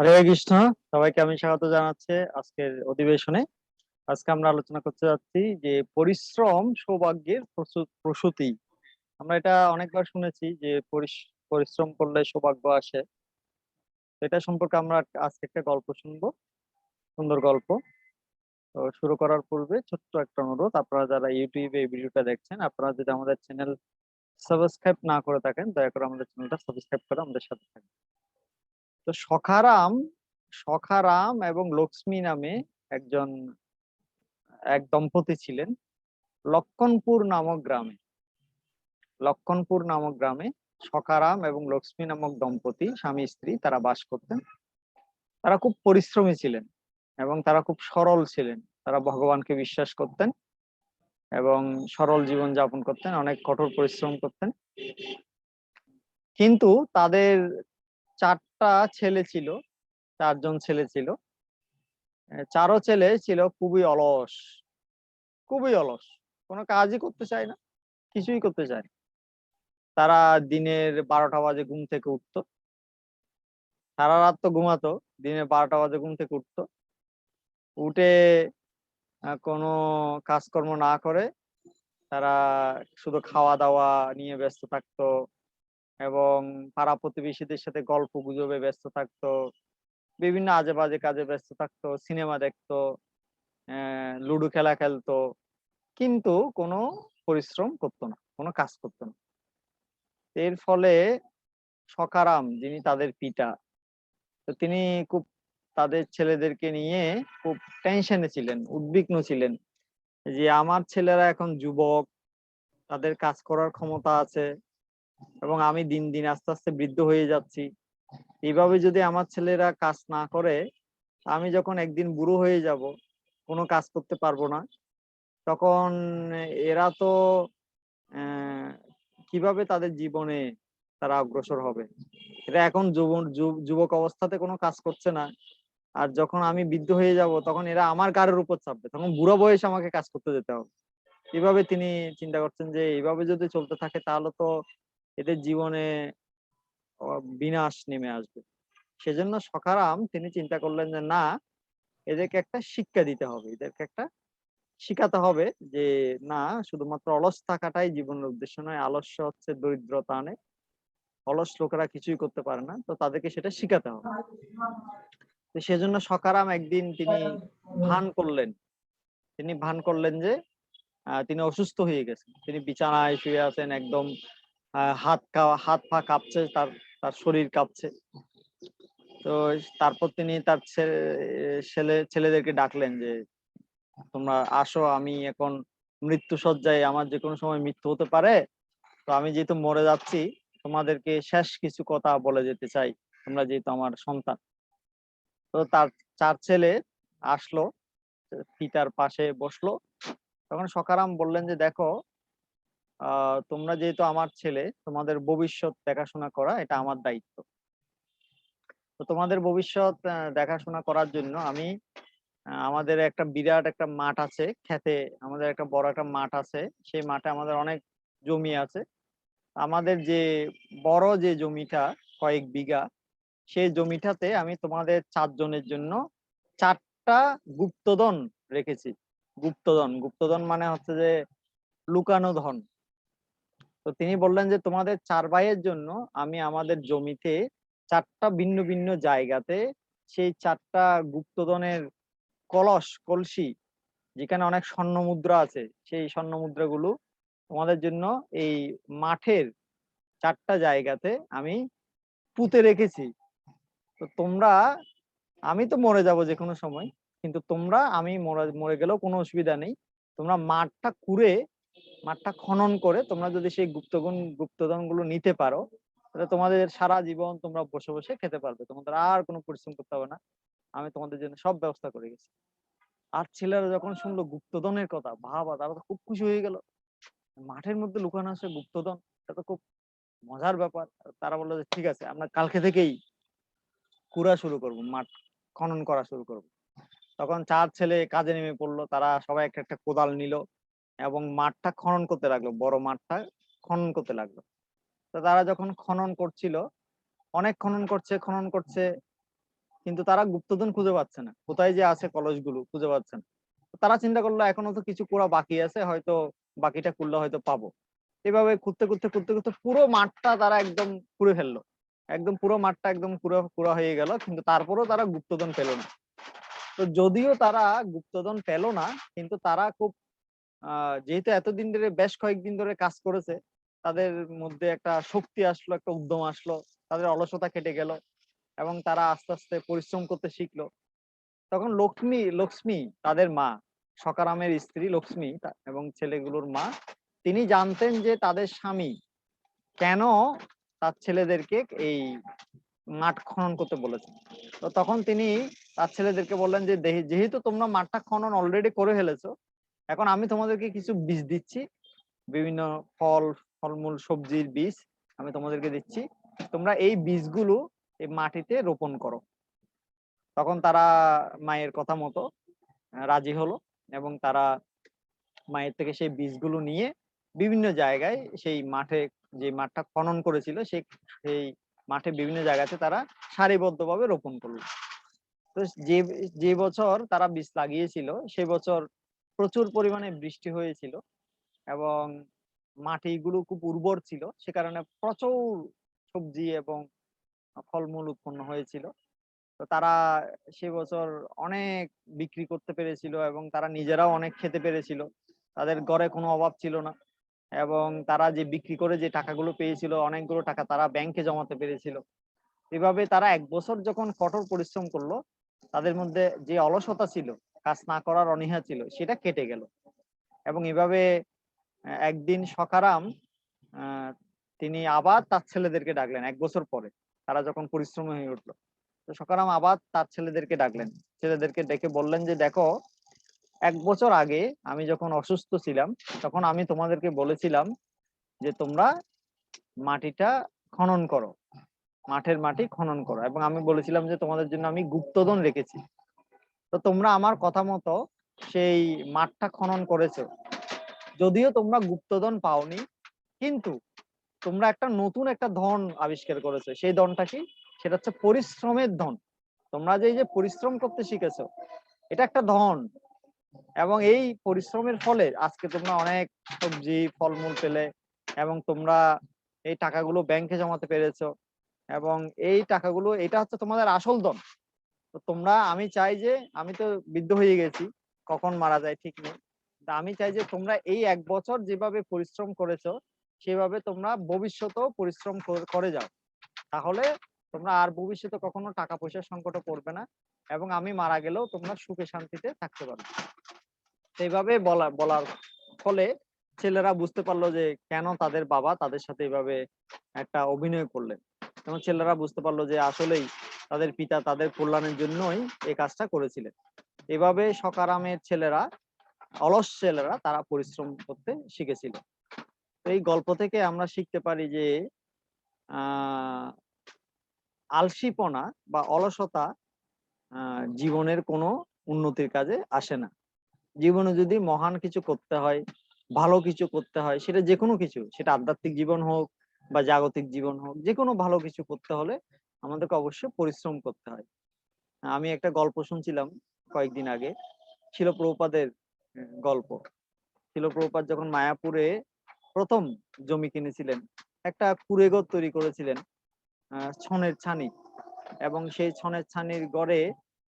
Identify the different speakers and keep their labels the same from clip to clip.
Speaker 1: হরে কৃষ্ণ। সবাইকে আমি স্বাগত জানাচ্ছি আজকের অধিবেশনে। আজকে আমরা আলোচনা করতে যাচ্ছি যে পরিশ্রম সৌভাগ্যের প্রসূতি। আমরা এটা অনেকবার শুনেছি যে পরিশ্রম করলে সৌভাগ্য আসে। এটা সম্পর্কে আমরা আজকে একটা গল্প শুনবো, সুন্দর গল্প। তো শুরু করার পূর্বে ছোট্ট একটা অনুরোধ, আপনারা যারা ইউটিউবে এই ভিডিওটা দেখছেন, আপনারা যদি আমাদের চ্যানেল সাবস্ক্রাইব না করে থাকেন, দয়া করে আমাদের চ্যানেলটা সাবস্ক্রাইব করে আমাদের সাথে থাকবেন। তো সখারাম সখারাম এবং লক্ষ্মী নামে একজন এক দম্পতি ছিলেন লক্ষণপুর নামক গ্রামে। লক্ষণপুর নামক গ্রামে সখারাম এবং লক্ষ্মী নামক দম্পতি স্বামী স্ত্রী তারা বাস করতেন। তারা খুব পরিশ্রমী ছিলেন এবং তারা খুব সরল ছিলেন। তারা ভগবানকে বিশ্বাস করতেন এবং সরল জীবন যাপন করতেন, অনেক কঠোর পরিশ্রম করতেন। কিন্তু তাদের চারটা ছেলে ছিল, চারজন ছেলে ছিল। চারো ছেলে ছিল খুবই অলস, খুবই অলস, কোনো কাজই করতে চায় না, কিছুই করতে চায় না। তারা দিনের 12টা বাজে ঘুম থেকে উঠতো, সারা রাত তো ঘুমাতো, দিনের 12টা বাজে ঘুম থেকে উঠতো, উঠে কোনো কাজকর্ম না করে তারা শুধু খাওয়া দাওয়া নিয়ে ব্যস্ত থাকতো এবং পাড়া প্রতিবেশীদের সাথে গল্প গুজবে ব্যস্ত থাকতো, বিভিন্ন আজে বাজে কাজে ব্যস্ত থাকতো, সিনেমা দেখতো, লুডো খেলা খেলতো, কিন্তু কোনো পরিশ্রম করতো না, কোনো কাজ করতো না। এর ফলে সখারাম, যিনি তাদের পিতা, তো তিনি খুব তাদের ছেলেদেরকে নিয়ে খুব টেনশনে ছিলেন, উদ্বিগ্ন ছিলেন যে আমার ছেলেরা এখন যুবক, তাদের কাজ করার ক্ষমতা আছে এবং আমি দিন দিন আস্তে আস্তে বৃদ্ধ হয়ে যাচ্ছি। এইভাবে যদি আমার ছেলেরা কাজ না করে, আমি যখন একদিন বুড়ো হয়ে যাব, কোনো কাজ করতে পারবো না, তখন এরা তো আহ কিভাবে তাদের জীবনে তারা অগ্রসর হবে? এরা এখন যুবক অবস্থাতে কোনো কাজ করছে না, আর যখন আমি বৃদ্ধ হয়ে যাব তখন এরা আমার গাড়ির উপর চাপবে, তখন বুড়ো বয়সে আমাকে কাজ করতে যেতে হবে। এভাবে তিনি চিন্তা করছেন যে এইভাবে যদি চলতে থাকে তাহলে তো এদের জীবনে বিনাশ নেমে আসবে। সেজন্য সখারাম তিনি চিন্তা করলেন যে না, এদেরকে একটা শিক্ষা দিতে হবে, এদেরকে একটা শিখাতে হবে যে না, শুধুমাত্র অলস থাকাটাই জীবনের উদ্দেশ্য নয়, আলস্য হচ্ছে দরিদ্রতা আনে, অলস লোকেরা কিছুই করতে পারে না, তো তাদেরকে সেটা শিখাতে হবে। তো সেজন্য সখারাম একদিন তিনি ভান করলেন, তিনি ভান করলেন যে তিনি অসুস্থ হয়ে গেছেন, তিনি বিছানায় শুয়ে আছেন, একদম হাত পা কাঁপছে, তার তার শরীর কাঁপছে। তো তারপর তিনি তার ছেলেদেরকে ডাকলেন যে তোমরা আসো, আমি এখন মৃত্যু সজ্জায়, আমার যে কোনো সময় মৃত্যু হতে পারে, তো আমি যেহেতু মরে যাচ্ছি, তোমাদেরকে শেষ কিছু কথা বলে যেতে চাই, তোমরা যেহেতু আমার সন্তান। তো তার চার ছেলে আসলো, পিতার পাশে বসলো। তখন সখারাম বললেন যে দেখো, তোমরা যেহেতু আমার ছেলে, তোমাদের ভবিষ্যৎ দেখাশোনা করা এটা আমার দায়িত্ব। তো তোমাদের ভবিষ্যৎ দেখাশোনা করার জন্য আমি আমাদের একটা বিরাট একটা মাঠ আছে খেতে, আমাদের একটা বড় একটা মাঠ আছে, সেই মাঠে আমাদের অনেক জমি আছে। আমাদের যে বড় যে জমিটা, কয়েক বিঘা, সেই জমিটাতে আমি তোমাদের চারজনের জন্য চারটা গুপ্তধন রেখেছি। গুপ্তধন, গুপ্তধন মানে হচ্ছে যে লুকানো ধন। তো তিনি বললেন যে তোমাদের চার ভাইয়ের জন্য আমি আমাদের জমিতে চারটা ভিন্ন ভিন্ন জায়গাতে সেই চারটা গুপ্তধনের কলসি, যেখানে অনেক স্বর্ণ মুদ্রা আছে, সেই স্বর্ণ মুদ্রাগুলো তোমাদের জন্য এই মাঠের চারটা জায়গাতে আমি পুঁতে রেখেছি। তো তোমরা, আমি তো মরে যাব যে কোনো সময়, কিন্তু তোমরা, আমি মরে গেলেও কোনো অসুবিধা নেই, তোমরা মাঠটা কুড়ে, মাঠটা খনন করে তোমরা যদি সেই গুপ্তধন গুলো নিতে পারো, তাহলে তোমাদের সারা জীবন তোমরা বসে বসে খেতে পারবে, তোমাদের আর কোনো পরিশ্রম করতে হবে না, আমি তোমাদের জন্য সব ব্যবস্থা করে গেছি। আর ছেলেরা যখন শুনলো গুপ্তধনের কথা, বাবা, তারা তো খুব খুশি হয়ে গেল, মাঠের মধ্যে লুকানো আছে গুপ্তধন, এটা তো খুব মজার ব্যাপার। তারা বললো যে ঠিক আছে, আমরা কালকে থেকেই কুড়া শুরু করব, মাঠ খনন করা শুরু করব। তখন চার ছেলে কাজে নেমে পড়লো, তারা সবাই একটা একটা কোদাল নিল এবং মাঠটা খনন করতে লাগলো, বড় মাঠটা খনন করতে লাগলো। তো তারা যখন খনন করছিল, অনেক খনন করছে, কিন্তু তারা গুপ্তধন খুঁজে পাচ্ছে না, কোথায় যে আছে কলসগুলো খুঁজে পাচ্ছে না। তারা চিন্তা করলো এখনো তো কিছু কুড়া বাকি আছে, হয়তো বাকিটা খুললে হয়তো পাবো। এভাবে খুঁড়তে খুঁড়তে খুঁড়তে খুঁড়তে পুরো মাঠটা তারা একদম খুঁড়ে ফেললো। একদম পুরো মাঠটা একদম পুরো পুরা হয়ে গেল, কিন্তু তারপরেও তারা গুপ্তধন পেল না। তো যদিও তারা গুপ্তধন পেল না, কিন্তু তারা খুব যেহেতু এতদিন ধরে বেশ কয়েকদিন ধরে কাজ করেছে, তাদের মধ্যে একটা শক্তি আসলো, একটা উদ্যম আসলো, তাদের অলসতা কেটে গেল এবং তারা আস্তে আস্তে পরিশ্রম করতে শিখলো। তখন লক্ষ্মী তাদের মা, সকারামের স্ত্রী লক্ষ্মী এবং ছেলেগুলোর মা, তিনি জানতেন যে তাদের স্বামী কেন তার ছেলেদেরকে এই মাঠ খনন করতে বলেছেন। তো তখন তিনি তার ছেলেদেরকে বললেন যে যেহেতু তোমরা মাঠটা খনন অলরেডি করে ফেলেছো, এখন আমি তোমাদেরকে কিছু বীজ দিচ্ছি, বিভিন্ন ফলমূল সবজির বীজ আমি তোমাদেরকে দিচ্ছি, তোমরা এই বীজগুলো এই মাটিতে রোপণ করো। তখন তারা মায়ের কথা মতো রাজি হলো এবং তারা মায়ের থেকে সেই বীজগুলো নিয়ে বিভিন্ন জায়গায় সেই মাঠে, যে মাঠটা খনন করেছিল সেই সেই মাঠে বিভিন্ন জায়গাতে তারা সারিবদ্ধভাবে রোপণ করলো। তো যে যে বছর তারা বীজ লাগিয়েছিল সে বছর প্রচুর পরিমাণে বৃষ্টি হয়েছিল এবং মাটিগুলো খুব উর্বর ছিল, সে কারণে প্রচুর সবজি এবং ফলমূল উৎপন্ন হয়েছিল। তো তারা সে বছর অনেক বিক্রি করতে পেরেছিল এবং তারা নিজেরাও অনেক খেতে পেরেছিল, তাদের ঘরে কোনো অভাব ছিল না। এবং তারা যে বিক্রি করে যে টাকাগুলো পেয়েছিল, অনেকগুলো টাকা তারা ব্যাংকে জমাতে পেরেছিল। এভাবে তারা এক বছর যখন কঠোর পরিশ্রম করলো, তাদের মধ্যে যে অলসতা ছিল, কাজ না করার অনীহা ছিল, সেটা কেটে গেল। এবং এভাবে একদিন সকারাম তিনি আবার তার ছেলেদেরকে ডাকলেন এক বছর পরে, তারা যখন পরিশ্রম হয়ে উঠলো। তো সকারাম আবার তার ছেলেদেরকে ডাকলেন, ছেলেদেরকে ডেকে বললেন যে দেখো, এক বছর আগে আমি যখন অসুস্থ ছিলাম তখন আমি তোমাদেরকে বলেছিলাম যে তোমরা মাটিটা খনন করো, মাঠের মাটি খনন করো, এবং আমি বলেছিলাম যে তোমাদের জন্য আমি গুপ্তধন রেখেছি। তো তোমরা আমার কথা মতো সেই মাঠটা খনন করেছো, যদিও তোমরা গুপ্তধন পাওনি, কিন্তু তোমরা একটা নতুন একটা ধন আবিষ্কার করেছো। সেই ধনটা কি? সেটা হচ্ছে পরিশ্রমের ধন। তোমরা যে এই যে পরিশ্রম করতে শিখেছো, এটা একটা ধন। এবং এই পরিশ্রমের ফলে আজকে তোমরা অনেক সবজি ফলমূল পেলে এবং তোমরা এই টাকাগুলো ব্যাংকে জমাতে পেরেছো, এবং এই টাকাগুলো এটা হচ্ছে তোমাদের আসল ধন। তো তোমরা, আমি চাই যে, আমি তো বৃদ্ধ হয়ে গেছি, কখন মারা যায় ঠিক নেই, তা আমি চাই যে তোমরা এই এক বছর যেভাবে পরিশ্রম করেছো সেভাবে তোমরা ভবিষ্যতেও পরিশ্রম করে যাও, তাহলে তোমরা আর ভবিষ্যতে কখনো টাকা পয়সার সংকটে পড়বে না এবং আমি মারা গেলেও তোমরা সুখে শান্তিতে থাকতে পারবে। এইভাবে বলার ফলে ছেলেরা বুঝতে পারলো যে কেন তাদের বাবা তাদের সাথে এইভাবে একটা অভিনয় করলেন, এবং ছেলেরা বুঝতে পারলো যে আসলেই তাদের পিতা তাদের কল্যাণের জন্যই এই কাজটা করেছিলেন। এভাবে সকারামের ছেলেরা, অলস ছেলেরা, তারা পরিশ্রম করতে শিখেছিল। তো এই গল্প থেকে আমরা শিখতে পারি যে আহ আলসিপনা বা অলসতা জীবনের কোনো উন্নতির কাজে আসে না। জীবনে যদি মহান কিছু করতে হয়, ভালো কিছু করতে হয়, সেটা যে কোনো কিছু, সেটা আধ্যাত্মিক জীবন হোক বা জাগতিক জীবন হোক, যে কোনো ভালো কিছু করতে হলে আমাদেরকে অবশ্যই পরিশ্রম করতে হয়। আমি একটা গল্প শুনছিলাম কয়েকদিন আগে, শিল প্রভুপাদের গল্প। শিল প্রভুপাদ যখন মায়াপুরে প্রথম জমি কিনেছিলেন, একটা কুঁড়েঘর তৈরি করেছিলেন ছনের ছানি, এবং সেই ছনের ছানির গড়ে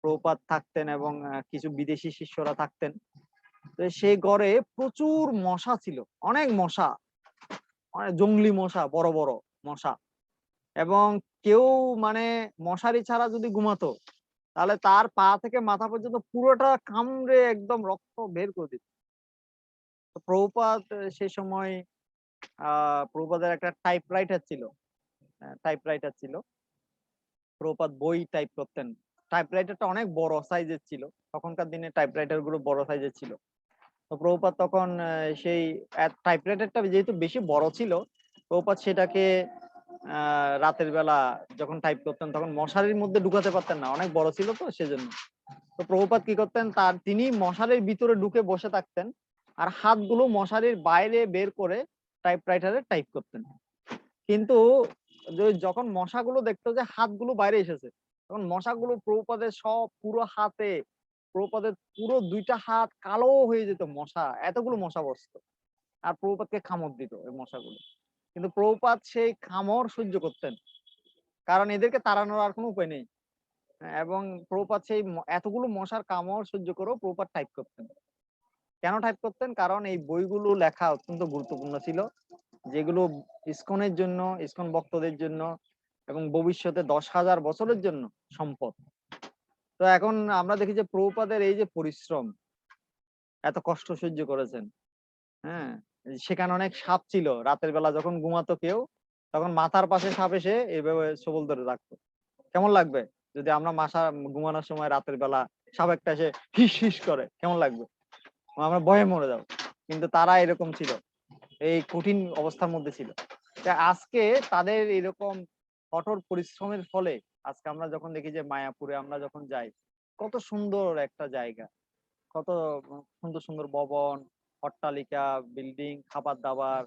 Speaker 1: প্রভুপাদ থাকতেন এবং কিছু বিদেশি শিষ্যরা থাকতেন। তো সেই গড়ে প্রচুর মশা ছিল, অনেক মশা, অনেক জংলি মশা, বড় বড় মশা। এবং কেউ মানে মশারি ছাড়া যদি ঘুমাতো, তাহলে তার পা থেকে মাথা পর্যন্ত পুরোটা কামড়ে একদম রক্ত বের করে দিত। তো প্রভুপাদ সেই সময় প্রভুপাদের একটা টাইপরাইটার ছিল, টাইপরাইটার ছিল। প্রভুপাদ বই টাইপ করতেন। টাইপরাইটারটা অনেক বড় সাইজের ছিল, তখনকার দিনে টাইপরাইটার গুলো বড় সাইজের ছিল। তো প্রভুপাদ তখন সেই টাইপরাইটারটা যেহেতু বেশি বড় ছিল, প্রভুপাদ সেটাকে রাতের বেলা যখন টাইপ করতেন তখন মশারির মধ্যে ঢুকাতে পারতেন না, অনেক বড় ছিল তো সেজন্য। তো প্রভুপাদ কি করতেন, তিনি মশারির ভিতরে ঢুকে বসে থাকতেন আর হাতগুলো মশারির বাইরে বের করে টাইপরাইটারে টাইপ করতেন। কিন্তু যখন মশাগুলো দেখতো যে হাতগুলো বাইরে এসেছে, তখন মশাগুলো প্রভুপাদের সব পুরো হাতে, প্রভুপাদের পুরো ২ টা হাত কালো হয়ে যেত মশা, এতগুলো মশা বসতো। আর প্রভুপাদকে কামড় দিত ওই মশাগুলো। কিন্তু প্রভুপাদ সেই কামড় সহ্য করতেন। কারণ এদেরকে তাড়ানোর আর কোনো উপায় নেই। এবং প্রভুপাদ সেই এতগুলো মশার কামড় সহ্য করেও প্রভুপাদ টাইপ করতেন। কেন টাইপ করতেন? কারণ এই বইগুলো লেখা অত্যন্ত গুরুত্বপূর্ণ ছিল। যেগুলো ইসকনের জন্য, ইসকন ভক্তদের জন্য এবং ভবিষ্যতে ১০,০০০ বছরের জন্য সম্পদ। তো এখন আমরা দেখি যে প্রভুপাদের এই যে পরিশ্রম, এত কষ্ট সহ্য করেছেন, হ্যাঁ? সেখানে অনেক সাপ ছিল। রাতের বেলা যখন ঘুমাতো কেউ, তখন মাথার পাশে সাপ এসে এভাবে ছোবল ধরে রাখতো। কেমন লাগবে? যদি আমরা ঘুমানোর সময় রাতের বেলা সাপ একটা এসে হিস, হিস করে, কেমন লাগবে? আমরা ভয়ে মরে যাবো। কিন্তু তারা এরকম ছিল। এই কঠিন অবস্থার মধ্যে ছিল। তা আজকে তাদের এরকম কঠোর পরিশ্রমের ফলে আজকে আমরা যখন দেখি যে মায়াপুরে আমরা যখন যাই, কত সুন্দর একটা জায়গা। কত সুন্দর, সুন্দর ভবন, অট্টালিকা, বিল্ডিং, খাবার-দাবার,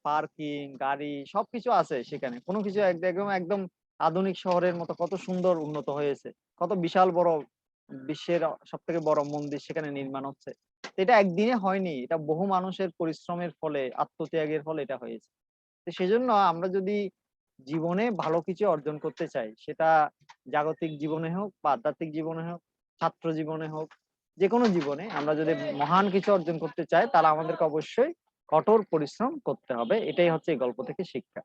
Speaker 1: পার্কিং, গাড়ি সবকিছু আছে সেখানে। কোন কিছু একদম একদম আধুনিক শহরের মতো কত সুন্দর উন্নত হয়েছে। কত বিশাল বড় বিশ্বের সবথেকে বড় মন্দির সেখানে নির্মাণ হচ্ছে। এটা একদিনে হয়নি। এটা বহু মানুষের পরিশ্রমের ফলে, আত্মত্যাগের ফলে এটা হয়েছে। তো সেজন্য আমরা যদি জীবনে ভালো কিছু অর্জন করতে চাই, সেটা জাগতিক জীবনে হোক বা আধ্যাত্মিক জীবনে হোক, ছাত্র জীবনে হোক, যেকোনো জীবনে আমরা যদি মহান কিছু অর্জন করতে চাই, তাহলে আমাদেরকে অবশ্যই কঠোর পরিশ্রম করতে হবে। এটাই হচ্ছে এই গল্প থেকে শিক্ষা।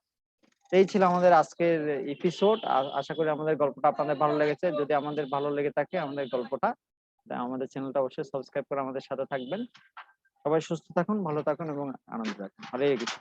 Speaker 1: এই ছিল আমাদের আজকের এপিসোড। আশা করি আমাদের গল্পটা আপনাদের ভালো লেগেছে। যদি আমাদের ভালো লেগে থাকে আমাদের গল্পটা, আমাদের চ্যানেলটা অবশ্যই সাবস্ক্রাইব করে আমাদের সাথে থাকবেন। সবাই সুস্থ থাকুন, ভালো থাকুন এবং আনন্দে থাকুন। হরে কৃষ্ণ।